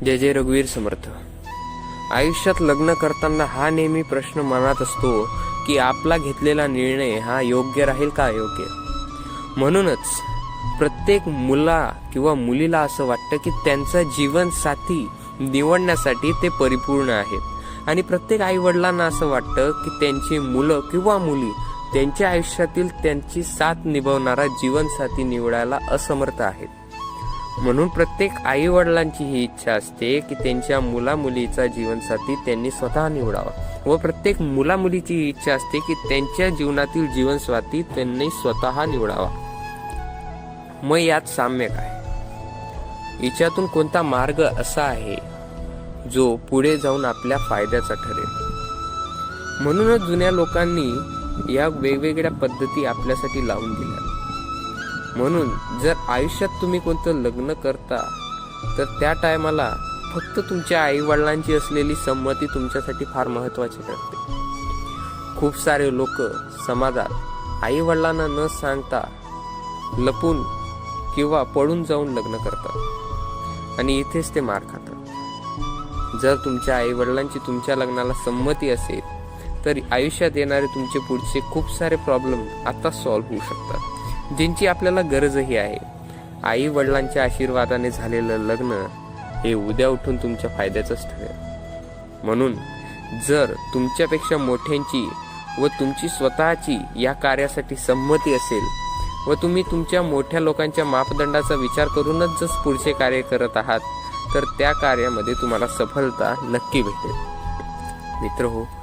जय जय रघुवीर समर्थ. आयुष्यात लग्न करताना हा नेहमी प्रश्न मनात असतो की आपला घेतलेला निर्णय हा योग्य राहील का अयोग्य. म्हणूनच प्रत्येक मुला किंवा मुलीला असं वाटतं की त्यांचा जीवनसाथी निवडण्यासाठी ते परिपूर्ण आहेत आणि प्रत्येक आई वडिलांना असं वाटतं की त्यांची मुलं किंवा मुली त्यांच्या आयुष्यातील त्यांची साथ निभावणारा जीवनसाथी निवडायला असमर्थ आहेत. म्हणून प्रत्येक आई वडिलांची ही इच्छा असते की त्यांच्या मुला मुलीचा जीवनसाथी त्यांनी स्वतः निवडावा व प्रत्येक मुला मुलीची ही इच्छा असते की त्यांच्या जीवनातील जीवनसाथी त्यांनी स्वतः निवडावा. मग यात साम्य काय? याच्यातून कोणता मार्ग असा आहे जो पुढे जाऊन आपल्या फायद्याचा ठरेल? म्हणूनच जुन्या लोकांनी या वेगवेगळ्या पद्धती आपल्यासाठी लावून दिल्या. म्हणून जर आयुष्यात तुम्ही कोणतं लग्न करता तर त्या टायमाला फक्त तुमच्या आई वडिलांची असलेली संमती तुमच्यासाठी फार महत्वाची ठरते. खूप सारे लोक समाजात आई वडिलांना न सांगता लपून किंवा पळून जाऊन लग्न करतात आणि इथेच ते मार खातात. जर तुमच्या आई वडिलांची तुमच्या लग्नाला संमती असेल तर आयुष्यात येणारे तुमचे पुढचे खूप सारे प्रॉब्लेम आता सॉल्व्ह होऊ शकतात, ज्यांची आपल्याला गरजही आहे. आई वडिलांच्या आशीर्वादाने झालेलं लग्न हे उद्या उठून तुमच्या फायद्याचंच ठरेल. म्हणून जर तुमच्यापेक्षा मोठ्यांची व तुमची स्वतःची या कार्यासाठी संमती असेल व तुम्ही तुमच्या मोठ्या लोकांच्या मापदंडाचा विचार करूनच जर पुढचे कार्य करत आहात तर त्या कार्यामध्ये तुम्हाला सफलता नक्की भेटेल. मित्रहो,